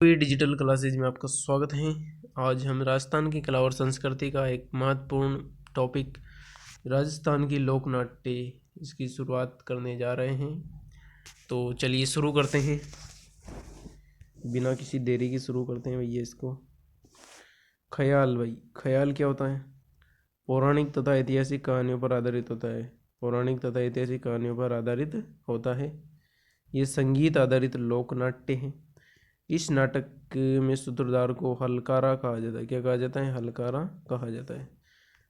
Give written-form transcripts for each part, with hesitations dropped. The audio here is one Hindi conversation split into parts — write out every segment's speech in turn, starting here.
डिजिटल क्लासेज में आपका स्वागत है। आज हम राजस्थान की कला और संस्कृति का एक महत्वपूर्ण टॉपिक राजस्थान की लोक नाट्य इसकी शुरुआत करने जा रहे हैं। तो चलिए शुरू करते हैं, बिना किसी देरी के शुरू करते हैं भैया इसको। ख्याल, भाई ख्याल क्या होता है? पौराणिक तथा ऐतिहासिक कहानियों पर आधारित होता है। पौराणिक तथा ऐतिहासिक कहानियों पर आधारित होता है। ये संगीत आधारित लोक नाट्य है। इस नाटक में सूत्रधार को हलकारा कहा जाता है। क्या कहा जाता है? हलकारा कहा जाता है।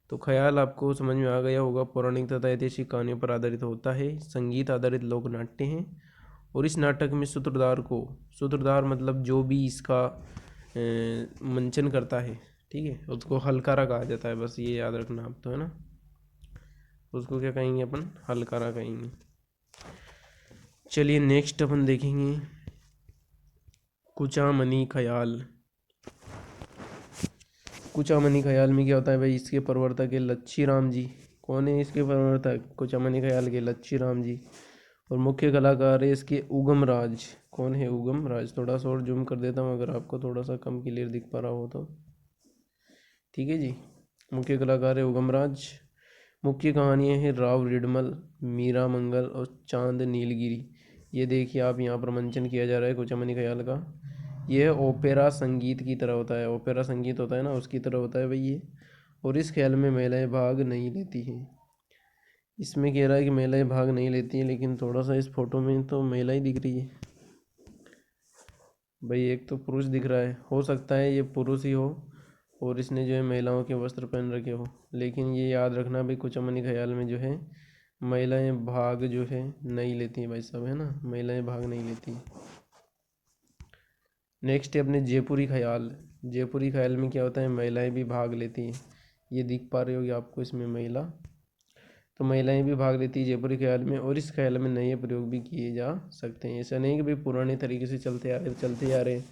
तो ख्याल आपको समझ में आ गया होगा। पौराणिक तथा ऐतिहासिक कहानियों पर आधारित होता है, संगीत आधारित लोक नाट्य है। और इस नाटक में सूत्रधार को, सूत्रधार मतलब जो भी इसका मंचन करता है, ठीक है, उसको हलकारा कहा जाता है। बस ये याद रखना आप, तो है ना। उसको क्या कहेंगे अपन? हलकारा कहेंगे। चलिए नेक्स्ट अपन देखेंगे कुचामनी ख्याल। कुचामनी ख्याल में क्या होता है भाई? इसके प्रवर्तक है लच्छी राम जी। कौन है इसके प्रवर्तक? कुचामनी ख्याल के लच्छी राम जी। और मुख्य कलाकार है इसके उगम राज। कौन है उगम राज? थोड़ा सा और जूम कर देता हूँ अगर आपको थोड़ा सा कम क्लियर दिख पा रहा हो तो। ठीक है जी। मुख्य कलाकार है उगम राज। मुख्य कहानियाँ हैं राव रिडमल, मीरा मंगल और चांद नीलगिरी। ये देखिए आप, यहाँ पर मंचन किया जा रहा है कुचामनी ख्याल का। यह ओपेरा संगीत की तरह होता है। ओपेरा संगीत होता है ना, उसकी तरह होता है भाई ये। और इस ख्याल में महिलाएं भाग नहीं लेती हैं। इसमें कह रहा है कि महिलाएं भाग नहीं लेती हैं, लेकिन थोड़ा सा इस फोटो में तो महिला ही दिख रही है भाई। एक तो पुरुष दिख रहा है, हो सकता है ये पुरुष ही हो और इसने जो है महिलाओं के वस्त्र पहन रखे हो। लेकिन ये याद रखना भाई, कुचामनी ख्याल में जो है महिलाएं भाग जो है नहीं लेती हैं भाई साहब, है ना। महिलाएं भाग नहीं लेती हैं। नेक्स्ट है अपने जयपुरी ख्याल। जयपुरी ख्याल में क्या होता है? महिलाएं भी भाग लेती हैं। ये दिख पा रही होगी आपको इसमें महिला, तो महिलाएं भी भाग लेती है जयपुरी ख्याल में। और इस ख्याल में नए प्रयोग भी किए जा सकते हैं। ऐसा नहीं कि भाई पुराने तरीके से चलते आ रहे हैं।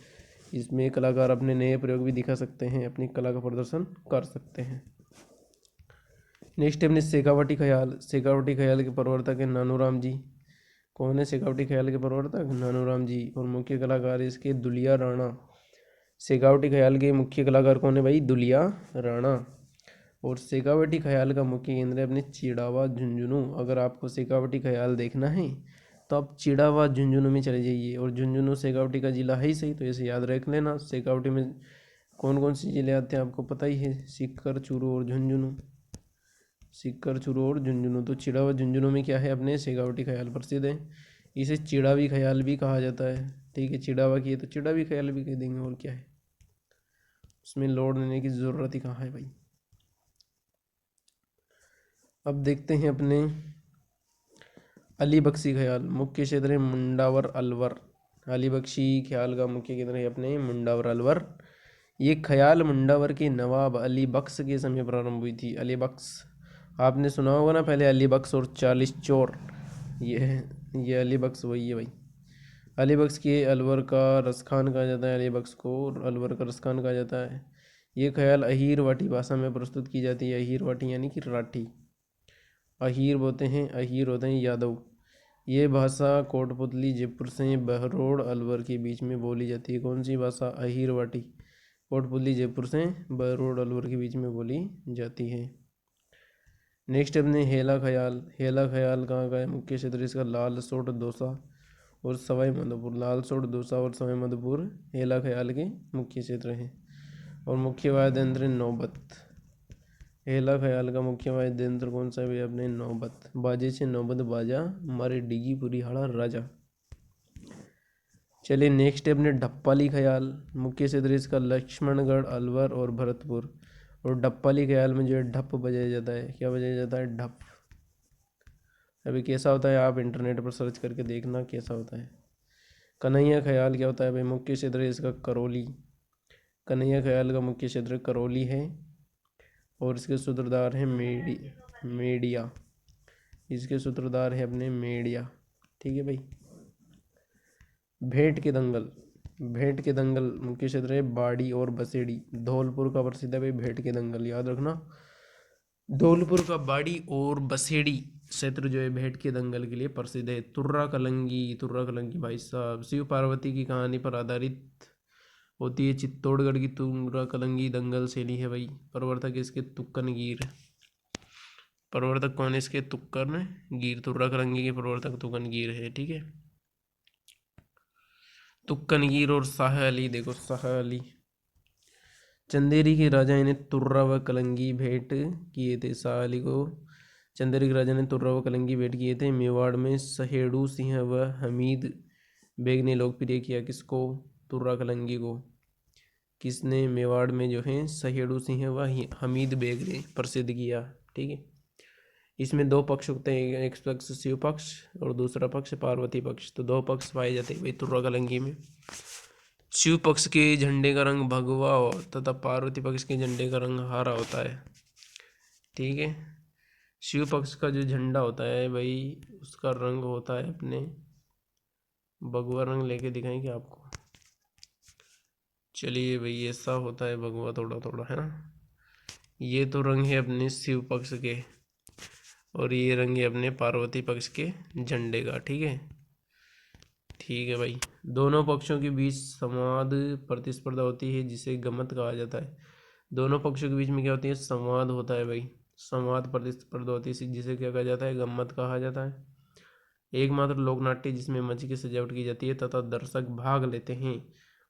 इसमें कलाकार अपने नए प्रयोग भी दिखा सकते हैं, अपनी कला का प्रदर्शन कर सकते हैं। नेक्स्ट है अपने शेखावटी ख्याल। शेखावटी ख्याल के प्रवर्तक है नानूराम जी। कौन है शेखावटी ख्याल के प्रवर्तक? नानूराम जी। और मुख्य कलाकार इसके दुलिया राणा। शेखावटी ख्याल के मुख्य कलाकार कौन है भाई? दुलिया राणा। और शेखावटी ख्याल का मुख्य केंद्र है अपने चिड़ावा झुंझुनू। अगर आपको शेखावटी ख्याल देखना है तो आप चिड़ावा झुंझुनू में चले जाइए। और झुंझुनू शेखावटी का जिला है ही सही, तो ऐसे याद रख लेना। शेखावटी में कौन कौन से जिले आते हैं आपको पता ही है, सीकर, चूरू और झुंझुनू। सीकर, चूरू और झुंझुनू। तो चिड़ावा झुंझुनू में क्या है? अपने शेखावटी ख्याल प्रसिद्ध है। इसे चिड़ावी ख्याल भी कहा जाता है। ठीक है, चिड़ावा की है तो चिड़ावी ख्याल भी कह देंगे, और क्या है, उसमें लोड लेने की ज़रूरत ही कहाँ है भाई। अब देखते हैं अपने अली बख्शी ख्याल। मुख्य क्षेत्र है मुंडावर अलवर। अली बख्शी ख्याल का मुख्य केंद्र है अपने मुंडावर अलवर। ये ख्याल मुंडावर के नवाब अली बख्श के समय प्रारंभ हुई थी। अली बख्श आपने सुना होगा ना पहले, अली बख्श और 40 चोर। ये अली बख्श वही है भाई। अली बख्श के अलवर का रसखान कहा जाता है। अली बख्श को अलवर का रसखान कहा जाता है। ये ख्याल अहीर वाटी भाषा में प्रस्तुत की जाती है। अहीर वाटी यानी कि राठी। अहीर होते हैं यादव। ये भाषा कोटपुतली जयपुर से बहरोड अलवर के बीच में बोली जाती है। कौन सी भाषा? अहीर वाटी। कोटपुतली जयपुर से बहरोड अलवर के बीच में बोली जाती है। नेक्स्ट अपने हेला ख्याल। हेला ख्याल कहाँ का है? मुख्य क्षेत्र इसका लाल सोट दौसा और सवाई माधोपुर। लाल सोट दौसा और सवाई माधोपुर हेला ख्याल के मुख्य क्षेत्र हैं। और मुख्य वाद्य यंत्र नौबत। हेला ख्याल का मुख्य वाद्य यंत्र कौन सा है? अपने नौबत। बाजे से नौबत बाजा, मारे डिगी पूरी हाड़ा राजा। चलिए नेक्स्ट है अपने ढप्पाली ख्याल। मुख्य क्षेत्र इसका लक्ष्मणगढ़ अलवर और भरतपुर। और ढप्पाली ख्याल में जो है ढप बजाया जाता है। क्या बजाया जाता है? ढप। अभी कैसा होता है आप इंटरनेट पर सर्च करके देखना कैसा होता है। कन्हैया ख्याल क्या होता है भाई? मुख्य क्षेत्र इसका करौली। कन्हैया ख्याल का मुख्य क्षेत्र करौली है। और इसके सूत्रधार हैं मेडिया। इसके सूत्रधार है अपने मेडिया। ठीक है भाई। भेंट के दंगल। भेंट के दंगल मुख्य क्षेत्र है बाड़ी और बसेड़ी। धौलपुर का प्रसिद्ध है भाई भेंट के दंगल, याद रखना। धौलपुर का बाड़ी और बसेड़ी क्षेत्र जो है भेंट के दंगल के लिए प्रसिद्ध है। तुर्रा कलंगी। तुर्रा कलंगी भाई साहब शिव पार्वती की कहानी पर आधारित होती है चित्तौड़गढ़ की तुर्रा कलंगी दंगल शैली है भाई। प्रवर्तक इसके तुक्कनगीर। प्रवर्तक कौन है इसके? तुक्कनगीर। तुर्रा कलंगी के प्रवर्तक तुक्कनगीर है। ठीक है, तुक्कनगीर और शाह अली। देखो शाह अली, चंदेरी के राजा इन्हें तुर्रा व कलंगी भेंट किए थे। शाह अली को चंदेरी के राजा ने तुर्रा व कलंगी भेंट किए थे। मेवाड़ में सहेड़ू सिंह व हमीद बेग ने लोकप्रिय किया किसको? तुर्रा कलंगी को। किसने मेवाड़ में जो है सहेड़ू सिंह व हमीद बेग ने प्रसिद्ध किया। ठीक है, इसमें दो पक्ष होते हैं, एक पक्ष शिव पक्ष और दूसरा पक्ष पार्वती पक्ष। तो दो पक्ष पाए जाते हैं भाई तुर्रा कलंगी में। शिव पक्ष के झंडे का रंग भगवा तथा पार्वती पक्ष के झंडे का रंग हरा होता है। ठीक है, शिव पक्ष का जो झंडा होता है भाई उसका रंग होता है अपने भगवा रंग। लेके दिखाएंगे आपको। चलिए भाई, ऐसा होता है भगवा थोड़ा थोड़ा, है ना। ये तो रंग है अपने शिव पक्ष के और ये रंग है अपने पार्वती पक्ष के झंडे का। ठीक है, ठीक है भाई। दोनों पक्षों के बीच संवाद प्रतिस्पर्धा होती है जिसे गमत कहा जाता है। दोनों पक्षों के बीच में क्या होती है? संवाद होता है भाई। संवाद प्रतिस्पर्धा होती है जिसे क्या कहा जाता है? गम्मत कहा जाता है। एकमात्र लोकनाट्य जिसमें मंच की सजावट की जाती है तथा दर्शक भाग लेते हैं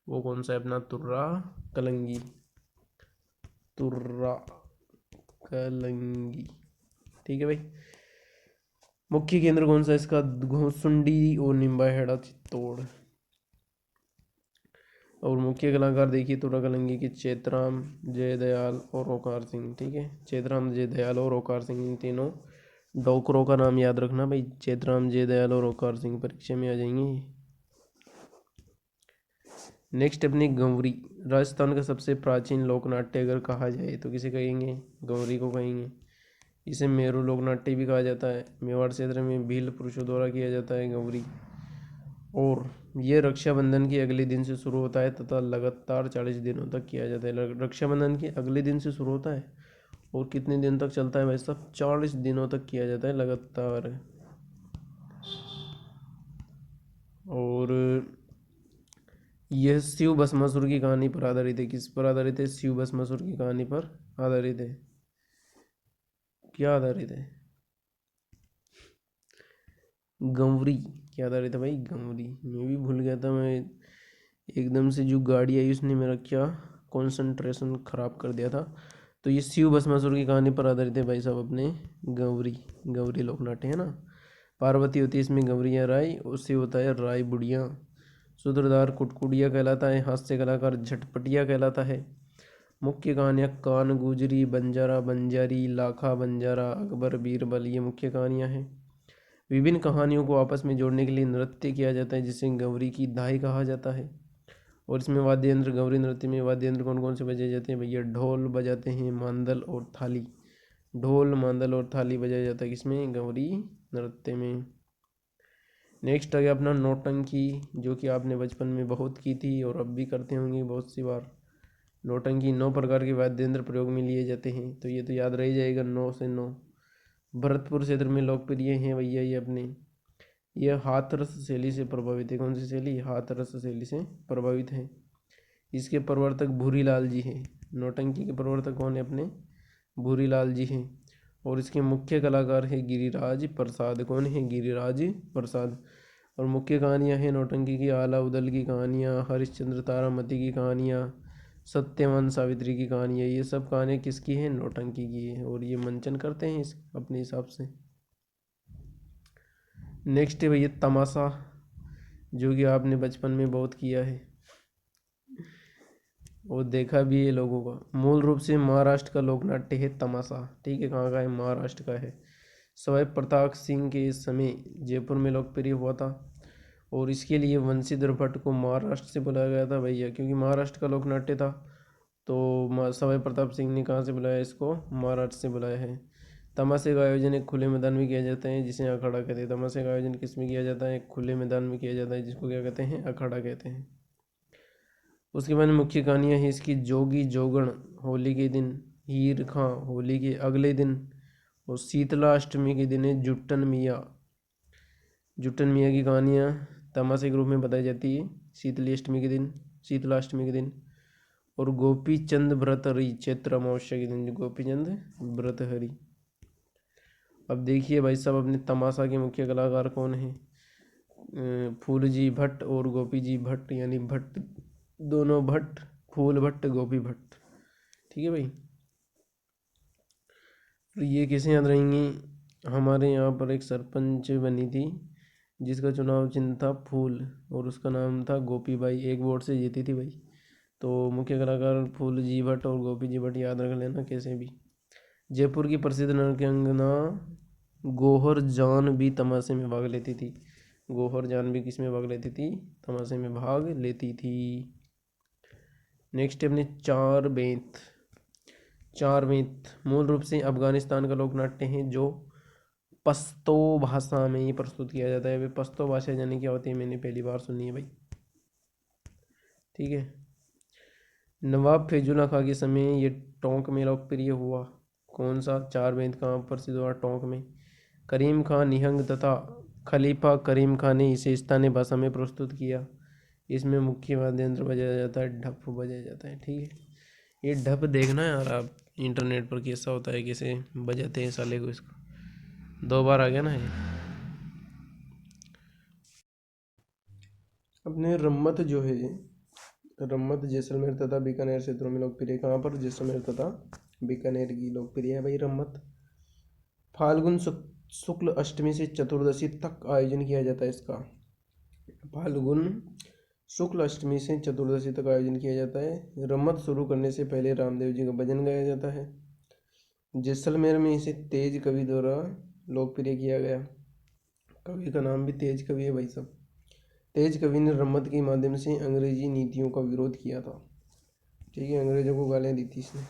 वो कौन सा है? अपना तुर्रा कलंगी। तुर्रा कलंगी। ठीक है भाई। मुख्य केंद्र कौन सा है इसका? घोसुंडी और निम्बाहेड़ा चित्तौड़। और मुख्य कलाकार देखिए तुर्रा कलंगी के चेतराम, जयदयाल और ओकार सिंह। ठीक है, चेतराम, जयदयाल और ओकार सिंह, इन तीनों डॉक्टरों का नाम याद रखना भाई। चेतराम, जयदयाल और ओकार सिंह परीक्षा में आ जाएंगे। नेक्स्ट अपनी गंवरी। राजस्थान का सबसे प्राचीन लोकनाट्य अगर कहा जाए तो किसे कहेंगे? गंवरी को कहेंगे। इसे मेरू लोकनाट्य भी कहा जाता है। मेवाड़ क्षेत्र में भील पुरुषों द्वारा किया जाता है गंवरी। और ये रक्षाबंधन के अगले दिन से शुरू होता है तथा लगातार 40 दिनों तक किया जाता है। रक्षाबंधन के अगले दिन से शुरू होता है और कितने दिन तक चलता है भाई साहब? 40 दिनों तक किया जाता है लगातार। और यह शिव भस्मासुर की कहानी पर आधारित है। किस पर आधारित है? शिव भस्मासुर की कहानी पर आधारित है। क्या आधारित है? गंवरी क्या आधारित है भाई? गंवरी। मैं भी भूल गया था, मैं एकदम से जो गाड़ी आई उसने मेरा क्या कंसंट्रेशन खराब कर दिया था। तो ये शिव भस्मासुर की कहानी पर आधारित है भाई साहब अपने गंवरी। गंवरी लोकनाट्य है ना। पार्वती होती है इसमें गंवरिया राय, उससे होता है राय बुढ़िया। सूत्रधार कुटकुटिया कहलाता है। हास्य कलाकार झटपटिया कहलाता है। मुख्य कहानियाँ कान गुजरी, बंजारा बंजारी, लाखा बंजारा, अकबर बीरबल, ये मुख्य कहानियाँ हैं। विभिन्न कहानियों को आपस में जोड़ने के लिए नृत्य किया जाता है जिसे गंवरी की दाई कहा जाता है। और इसमें वाद्य यंत्र, गंवरी नृत्य में वाद्य यंत्र कौन कौन से बजाए जाते हैं भैया? ढोल बजाते हैं, मांदल और थाली। ढोल, मांदल और थाली बजाया जाता है किसमें? गंवरी नृत्य में। नेक्स्ट आ गया अपना नौटंकी, जो कि आपने बचपन में बहुत की थी और अब भी करते होंगे बहुत सी बार। नौटंकी 9 प्रकार के वाद्य यंत्र प्रयोग में लिए जाते हैं, तो ये तो याद रह जाएगा 9 से 9। भरतपुर क्षेत्र में लोकप्रिय हैं भैया ये अपने। यह हाथरस शैली से प्रभावित है। कौन सी शैली? हाथरस शैली से प्रभावित है। इसके प्रवर्तक भूरीलाल जी हैं। नौटंकी के प्रवर्तक कौन है? अपने भूरीलाल जी हैं। और इसके मुख्य कलाकार है गिरिराज प्रसाद। कौन है? गिरिराज प्रसाद। और मुख्य कहानियाँ हैं नौटंकी की आला उदल की कहानियाँ, हरिश्चंद्र तारामती की कहानियाँ, सत्यवान सावित्री की कहानियाँ। ये सब कहानियाँ किसकी हैं? नौटंकी की है। और ये मंचन करते हैं इस अपने हिसाब से। नेक्स्ट है भैया तमाशा, जो कि आपने बचपन में बहुत किया है और देखा भी है लोगों का। मूल रूप से महाराष्ट्र का लोकनाट्य है तमाशा। ठीक है, कहाँ का है? महाराष्ट्र का है। सवाई प्रताप सिंह के समय जयपुर में लोकप्रिय हुआ था और इसके लिए वंशीधर भट्ट को महाराष्ट्र से बुलाया गया था भैया, क्योंकि महाराष्ट्र का लोकनाट्य था। तो सवाई प्रताप सिंह ने कहाँ से बुलाया इसको? महाराष्ट्र से बुलाया है। तमाशे का आयोजन एक खुले मैदान में किया जाता है जिसे अखाड़ा कहते हैं। तमाशे का आयोजन किस में किया जाता है? एक खुले मैदान में किया जाता है जिसको क्या कहते हैं? अखाड़ा कहते हैं। उसके बाद में मुख्य कहानियाँ हैं इसकी जोगी जोगण होली के दिन, हीर खां होली के अगले दिन, और शीतला अष्टमी के दिन है जुट्टन मियाँ। जुट्टन मियाँ की कहानियाँ तमाशे के रूप में बताई जाती है शीतला अष्टमी के दिन। और गोपी चंद भर्तृहरि चैत्र अमावस्या के दिन गोपी चंद भर्तृहरि। अब देखिए भाई साहब अपने तमाशा के मुख्य कलाकार कौन हैं? फूलजी भट्ट और गोपी जी भट्ट, यानी भट्ट दोनों भट्ट, फूल भट्ट गोपी भट्ट। ठीक है भाई। तो ये कैसे याद रहेंगी? हमारे यहाँ पर एक सरपंच बनी थी जिसका चुनाव चिन्ह था फूल और उसका नाम था गोपी बाई, एक वोट से जीती थी भाई। तो मुख्य कलाकार फूल जी भट्ट और गोपी जी भट्ट याद रख लेना कैसे भी। जयपुर की प्रसिद्ध नृत्यांगना गौहर जान भी तमाशे में भाग लेती थी। गौहर जान भी किस में भाग लेती थी? तमाशे में भाग लेती थी। नेक्स्ट अपने चार बेंत। चार बेंत मूल रूप से अफगानिस्तान का लोक नाट्य है जो पश्तो भाषा में ही प्रस्तुत किया जाता है। भाई पश्तो भाषा जाने क्या होती है, मैंने पहली बार सुनी है भाई। ठीक है। नवाब फैजुल्ला खां के समय ये टोंक में लोकप्रिय हुआ। कौन सा? चार बेंत कहाँ प्रसिद्ध हुआ? टोंक में। करीम खां निहंग तथा खलीफा करीम खां ने इसे स्थानीय भाषा में प्रस्तुत किया। इसमें मुख्य वाद्य यंत्र बजाया जाता है, ढप बजाया जाता है। ठीक है। ये ढप देखना यार आप इंटरनेट पर कैसा होता है, कैसे बजाते हैं साले को। इसको 2 बार आ गया ना ये। अपने रम्मत जो है, रम्मत जैसलमेर तथा बीकानेर क्षेत्रों में लोकप्रिय। कहाँ पर? जैसलमेर तथा बीकानेर की लोकप्रिय है भाई रम्मत। फाल्गुन शुक्ल अष्टमी से चतुर्दशी तक आयोजन किया जाता है इसका। फाल्गुन शुक्ल अष्टमी से चतुर्दशी तक आयोजन किया जाता है। रम्मत शुरू करने से पहले रामदेव जी का भजन गाया जाता है। जैसलमेर में इसे तेज कवि द्वारा लोकप्रिय किया गया। कवि का नाम भी तेज कवि है भाई साहब। तेज कवि ने रम्मत के माध्यम से अंग्रेजी नीतियों का विरोध किया था। ठीक है, अंग्रेजों को गालियाँ दी थी इसने।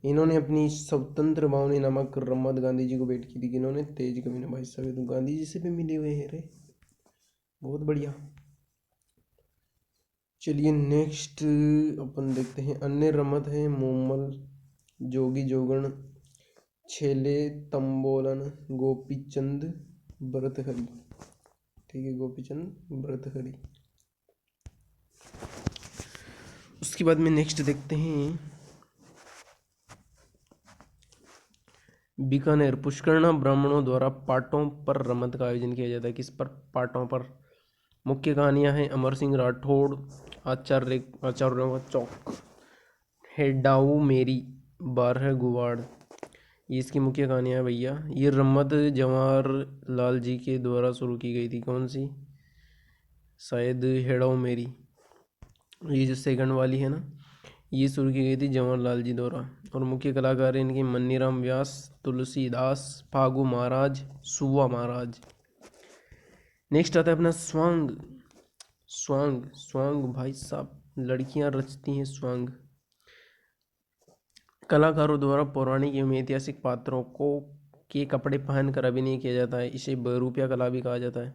इन्होंने अपनी स्वतंत्र भावनी नामक रम्मत गांधी जी को भेंट की थी। इन्होंने तेज कवि ने भाई साहब, तो गांधी जी से भी मिले हुए हैं रे, बहुत बढ़िया। चलिए नेक्स्ट अपन देखते हैं। अन्य रम्मत है मोमल, जोगी जोगण, छेले तंबोलन, गोपीचंद भर्तृहरि। ठीक है, गोपीचंद भर्तृहरि। उसके बाद में नेक्स्ट देखते हैं बीकानेर। पुष्करणा ब्राह्मणों द्वारा पाटों पर रमत का आयोजन किया जाता है। किस पर? पाटों पर। मुख्य कहानियां हैं अमर सिंह राठौड़, आचार्यों का चौक, हेडाऊ मेरी, 12 गुवाड़। ये इसकी मुख्य कहानियां हैं भैया। ये रम्मत जवाहर लाल जी के द्वारा शुरू की गई थी। कौन सी? शायद हेडाऊ मेरी। ये जो सेकंड वाली है ना, ये शुरू की गई थी जवाहरलाल जी द्वारा। और मुख्य कलाकार हैं इनके मन्नीराम व्यास, तुलसीदास, फागू महाराज, सुवा महाराज। नेक्स्ट आता है अपना स्वांग। स्वांग, स्वांग भाई साहब लड़कियां रचती हैं स्वांग। कलाकारों द्वारा पौराणिक एवं ऐतिहासिक पात्रों को के कपड़े पहनकर अभिनय किया जाता है। इसे बहरूपिया कला भी कहा जाता है।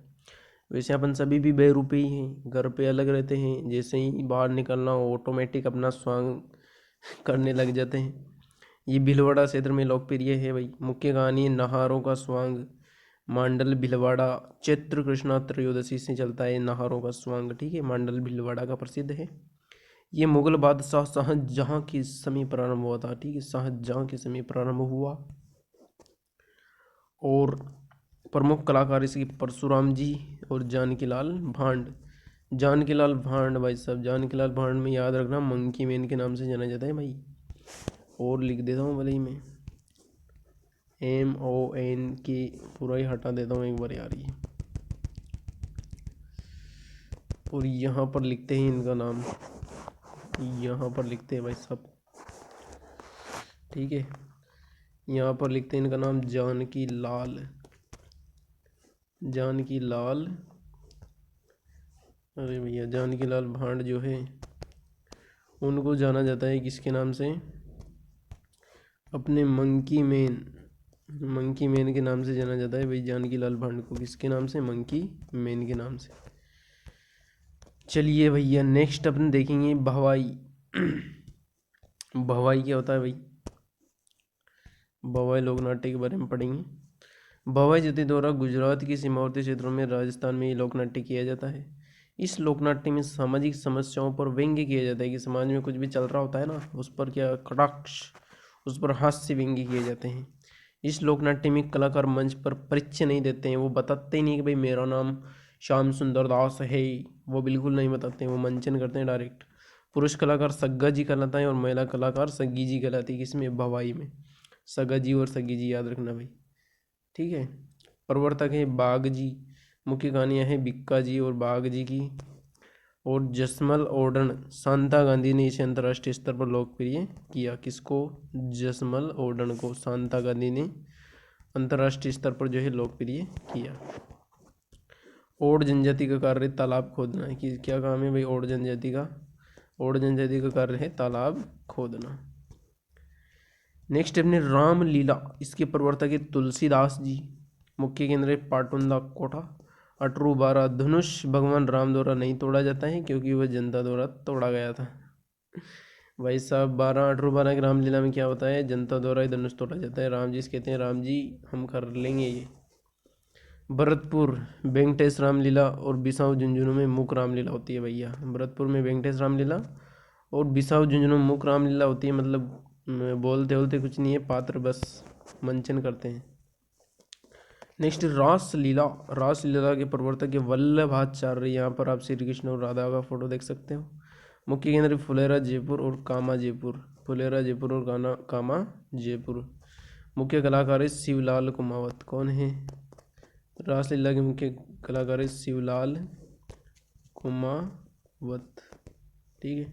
वैसे अपन सभी भी बहरूपे ही हैं, घर पे अलग रहते हैं, जैसे ही बाहर निकलना हो ऑटोमेटिक अपना स्वांग करने लग जाते हैं। ये भीलवाड़ा क्षेत्र में लोकप्रिय है भाई। मुख्य कहानी नाहारों का स्वांग। मांडल भीलवाड़ा चैत्र कृष्णा त्रयोदशी से चलता है नाहारों का स्वांग। ठीक है, मांडल भीलवाड़ा का प्रसिद्ध है। ये मुगल बादशाह शाहजहाँ के समय प्रारंभ हुआ था। ठीक है, शाहजहाँ के समय प्रारंभ हुआ। और प्रमुख कलाकार इसके परशुराम जी और जानकीलाल भांड। जानकीलाल भांड भाई साहब, जानकीलाल भांड में याद रखना मंकी मैन के नाम से जाना जाता है भाई। और लिख देता हूँ भले ही मैं MON के पूरा ही हटा देता हूँ एक बार यार ये। और यहाँ पर लिखते हैं इनका नाम, यहाँ पर लिखते हैं भाई साहब। ठीक है, यहाँ पर लिखते हैं इनका नाम जानकी लाल, जानकी लाल। अरे भैया जानकी लाल भांड जो है उनको जाना जाता है किसके नाम से? अपने मंकी मैन, मंकी मैन के नाम से जाना जाता है भाई जानकी लाल भांड को। किसके नाम से? मंकी मैन के नाम से। चलिए भैया नेक्स्ट अपन देखेंगे भवाई। भवाई क्या होता है भाई? भवाई लोक नाट्य के बारे में पढ़ेंगे। भवाई जाति द्वारा गुजरात की सीमावर्ती क्षेत्रों में, राजस्थान में ये लोक नाट्य किया जाता है। इस लोकनाट्य में सामाजिक समस्याओं पर व्यंग्य किया जाता है कि समाज में कुछ भी चल रहा होता है ना, उस पर क्या कटाक्ष, उस पर हास्य व्यंग्य किए जाते हैं। इस लोकनाट्य में कलाकार मंच पर परिचय नहीं देते हैं, वो बताते ही नहीं कि भाई मेरा नाम श्याम सुंदर दास है, वो बिल्कुल नहीं बताते हैं, वो मंचन करते हैं डायरेक्ट। पुरुष कलाकार सग्गा जी कहलाता है और महिला कलाकार सग्गी जी कहलाती है। किसमें? भवाई में। सग्गा जी और सग्गी जी याद रखना भाई, ठीक है। प्रवर्तक है बाग जी। मुख्य कहानियाँ हैं बिक्का जी और बाग जी की। और जसमल ओडन, शांता गांधी ने इसे अंतर्राष्ट्रीय स्तर पर लोकप्रिय किया। किसको? जसमल ओडन को शांता गांधी ने अंतर्राष्ट्रीय स्तर पर जो है लोकप्रिय किया। ओड जनजाति का कार्य तालाब खोदना है कि क्या काम है भाई ओड जनजाति का? ओड जनजाति का कार्य है तालाब खोदना। नेक्स्ट अपने रामलीला, इसके प्रवर्तक है तुलसीदास जी। मुख्य केंद्र है पाटुंदा कोटा। अटरू 12 धनुष भगवान राम द्वारा नहीं तोड़ा जाता है क्योंकि वह जनता द्वारा तोड़ा गया था। भाई साहब 12 की रामलीला में क्या होता है? जनता द्वारा ही धनुष तोड़ा जाता है। राम जी से कहते हैं राम जी हम कर लेंगे ये। भरतपुर वेंकटेश रामलीला और बिसाऊ झुंझुनू में मुक रामलीला होती है भैया। भरतपुर में वेंकटेश रामलीला और बिसाऊ झुंझुनू में मुक रामलीला होती है। मतलब बोलते बोलते कुछ नहीं है, पात्र बस मंचन करते हैं। नेक्स्ट रासलीला। रासलीला के प्रवर्तक वल्लभाचार्य। यहाँ पर आप श्री कृष्ण और राधा का फोटो देख सकते हो। मुख्य केंद्र फुलेरा जयपुर और कामा जयपुर। फुलेरा जयपुर और कामा जयपुर। मुख्य कलाकार है शिवलाल कुमावत। कौन है? रासलीला के मुख्य कलाकार है शिवलाल कुमावत, ठीक है।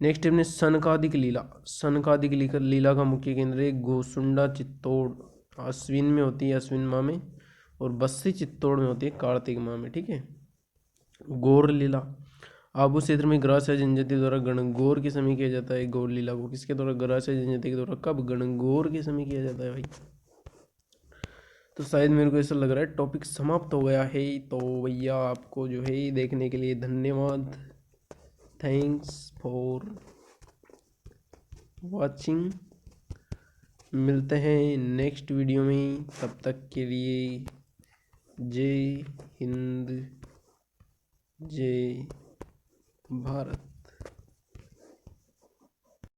नेक्स्ट हमने सनकादिक लीला। सनकादिक लीला का मुख्य केंद्र है गोसुंडा चित्तौड़। अश्विन में होती है, अश्विन माह में, और बस्सी चित्तौड़ में होती है कार्तिक माह में, ठीक है। गौर लीला आबू क्षेत्र में ग्रास्य जनजाति द्वारा गणगौर के समय किया जाता है। गौर लीला को किसके द्वारा? ग्रास्य जनजाति के द्वारा। कब? गणगौर के समय किया जाता है भाई। तो शायद मेरे को ऐसा लग रहा है टॉपिक समाप्त हो गया है। तो भैया आपको जो है देखने के लिए धन्यवाद। Thanks for watching. मिलते हैं नेक्स्ट वीडियो में, तब तक के लिए जय हिंद, जय भारत।